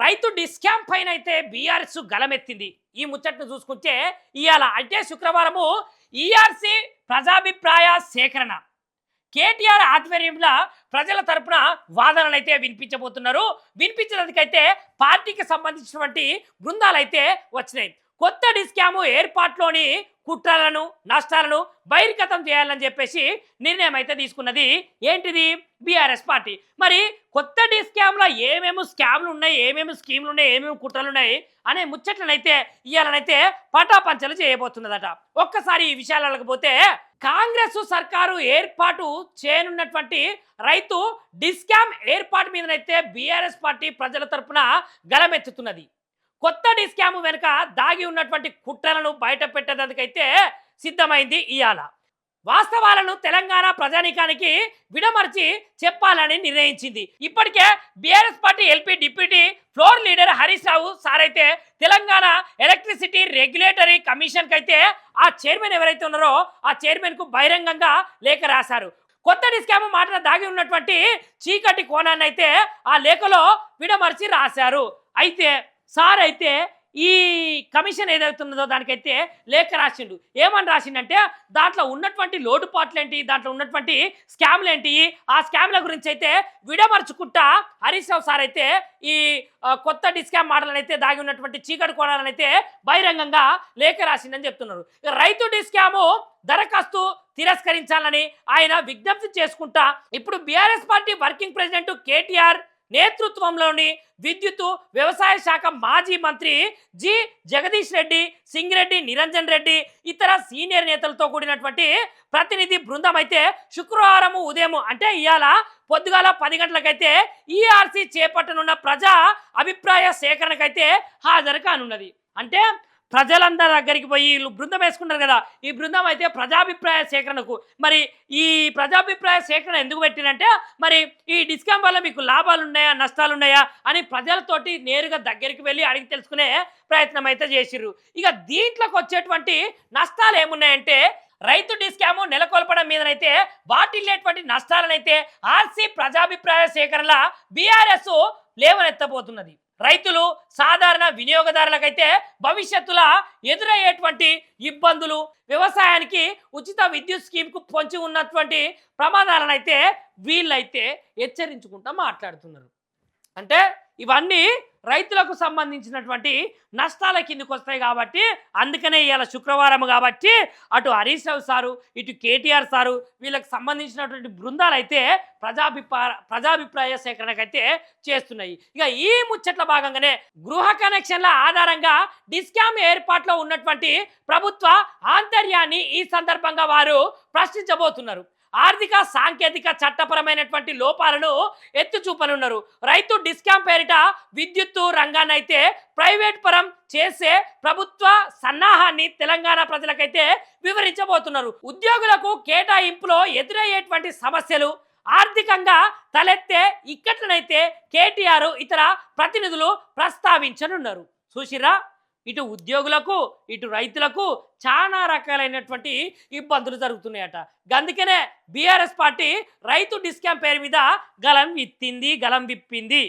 రైతు డిస్కామ్ పైన అయితే బీఆర్ఎస్ గలమెత్తింది. ఈ ముచ్చట్ను చూసుకుంటే ఇవాళ అంటే శుక్రవారము ఈఆర్సీ ప్రజాభిప్రాయ సేకరణ కేటీఆర్ ఆధ్వర్యంలో ప్రజల తరపున వాదనలు అయితే వినిపించబోతున్నారు. వినిపించడానికైతే పార్టీకి సంబంధించినటువంటి బృందాలు అయితే వచ్చినాయి. కొత్త డిస్కాము ఏర్పాటులోని కుట్రలను నష్టాలను బహిర్గతం చేయాలని చెప్పేసి నిర్ణయం అయితే తీసుకున్నది. ఏంటిది? BRS party. మరి కొత్త డిస్కామ్లో ఏమేమి స్కామ్లు ఉన్నాయి, ఏమేమి స్కీమ్లు ఉన్నాయి, ఏమేమి కుట్రలు ఉన్నాయి అనే ముచ్చట్లనైతే ఇవాళనైతే పటాపంచలు చేయబోతున్నదట. ఒక్కసారి ఈ విషయాలకు పోతే కాంగ్రెస్ సర్కారు ఏర్పాటు చేయనున్నటువంటి రైతు డిస్కామ్ ఏర్పాటు మీదనైతే బీఆర్ఎస్ పార్టీ ప్రజల తరపున గలమెత్తుతున్నది. కొత్త డిస్కామ్ వెనుక దాగి ఉన్నటువంటి కుట్రలను బయట పెట్టేందుకైతే సిద్ధమైంది. ఇయాల వాస్తవాలను తెలంగాణ ప్రజానీకానికి విడమర్చి చెప్పాలని నిర్ణయించింది. ఇప్పటికే BRS party LP deputy floor leader Harish Rao sir అయితే తెలంగాణ ఎలక్ట్రిసిటీ రెగ్యులేటరీ కమిషన్కి అయితే ఆ చైర్మన్ ఎవరైతే ఉన్నారో ఆ చైర్మన్కు బహిరంగంగా లేఖ రాశారు. కొత్త డిస్కామ్ మాటన దాగి ఉన్నటువంటి చీకటి కోణాన్ని అయితే ఆ లేఖలో విడమర్చి రాశారు. అయితే సార్ అయితే ఈ కమిషన్ ఏదవుతున్నదో దానికైతే లేఖ రాసిండు. ఏమని రాసిండంటే దాంట్లో ఉన్నటువంటి లోటుపాట్లు ఏంటి, దాంట్లో ఉన్నటువంటి స్కామ్లు ఏంటి, ఆ స్కామ్ల గురించి అయితే విడమర్చుకుంటా హరీష్ రావు సార్ అయితే ఈ కొత్త డిస్కామ్ మాటలను అయితే దాగి ఉన్నటువంటి చీకటి కోణాలను అయితే బహిరంగంగా లేఖ రాసిందని చెప్తున్నారు. రైతు డిస్కాము దరఖాస్తు తిరస్కరించాలని ఆయన విజ్ఞప్తి చేసుకుంటా ఇప్పుడు BRS party working president KTR నేతృత్వంలోని విద్యుత్ వ్యవసాయ శాఖ మాజీ మంత్రి జి జగదీష్ రెడ్డి, సింగిరెడ్డి నిరంజన్ రెడ్డి, ఇతర సీనియర్ నేతలతో కూడినటువంటి ప్రతినిధి బృందం అయితే శుక్రవారం ఉదయం అంటే ఇవాళ పొద్దుగాల 10 గంటలకైతే ఈఆర్సీ చేపట్టనున్న ప్రజా అభిప్రాయ సేకరణకైతే హాజరు కానున్నది. అంటే ప్రజలందరి దగ్గరికి పోయి వీళ్ళు బృందం వేసుకుంటారు కదా, ఈ బృందం అయితే ప్రజాభిప్రాయ సేకరణకు మరి ఈ ప్రజాభిప్రాయ సేకరణ ఎందుకు పెట్టినంటే మరి ఈ డిస్కామ్ వల్ల మీకు లాభాలు ఉన్నాయా నష్టాలు ఉన్నాయా అని ప్రజలతోటి నేరుగా దగ్గరికి వెళ్ళి అడిగి తెలుసుకునే ప్రయత్నం అయితే చేసిర్రు. ఇక దీంట్లోకి వచ్చేటువంటి నష్టాలు ఏమున్నాయంటే రైతు డిస్కాము నెలకొల్పడం మీదనైతే వాటిల్లేటువంటి నష్టాలనైతే ఆర్సీ ప్రజాభిప్రాయ సేకరణల బీఆర్ఎస్ లేవనెత్తబోతున్నది. రైతులు సాధారణ వినియోగదారులకైతే భవిష్యత్తులో ఎదురయ్యేటువంటి ఇబ్బందులు, వ్యవసాయానికి ఉచిత విద్యుత్ స్కీమ్కు పొంచి ఉన్నటువంటి ప్రమాదాలను అయితే వీళ్ళైతే హెచ్చరించుకుంటూ మాట్లాడుతున్నారు. అంటే ఇవన్నీ రైతులకు సంబంధించినటువంటి నష్టాల కిందకు వస్తాయి కాబట్టి అందుకనే ఇవాళ శుక్రవారం కాబట్టి అటు హరీష్ రావు సారు ఇటు కేటీఆర్ సారు వీళ్ళకి సంబంధించినటువంటి బృందాలు అయితే ప్రజాభిప్రాయ సేకరణకైతే చేస్తున్నాయి. ఇక ఈ ముచ్చట్ల భాగంగానే గృహ కనెక్షన్ల ఆధారంగా డిస్కామ్ ఏర్పాట్లో ఉన్నటువంటి ప్రభుత్వ ఆంతర్యాన్ని ఈ సందర్భంగా వారు ప్రశ్నించబోతున్నారు. ఆర్థిక సాంకేతిక చట్టపరమైనటువంటి లోపాలను ఎత్తి చూపనున్నారు. రైతు డిస్కామ్ పేరిట విద్యుత్తు రంగాన్ని అయితే ప్రైవేట్ పరం చేసే ప్రభుత్వ సన్నాహాన్ని తెలంగాణ ప్రజలకైతే వివరించబోతున్నారు. ఉద్యోగులకు కేటాయింపులో ఎదురయ్యేటువంటి సమస్యలు, ఆర్థికంగా తలెత్తే ఇక్కట్లనైతే కేటీఆర్ ఇతర ప్రతినిధులు ప్రస్తావించనున్నారు. చూసిరా, ఇటు ఉద్యోగులకు ఇటు రైతులకు చాలా రకాలైనటువంటి ఇబ్బందులు జరుగుతున్నాయట. అందుకనే బీఆర్ఎస్ పార్టీ రైతు డిస్కామ్ పేరు మీద గలం విప్పింది.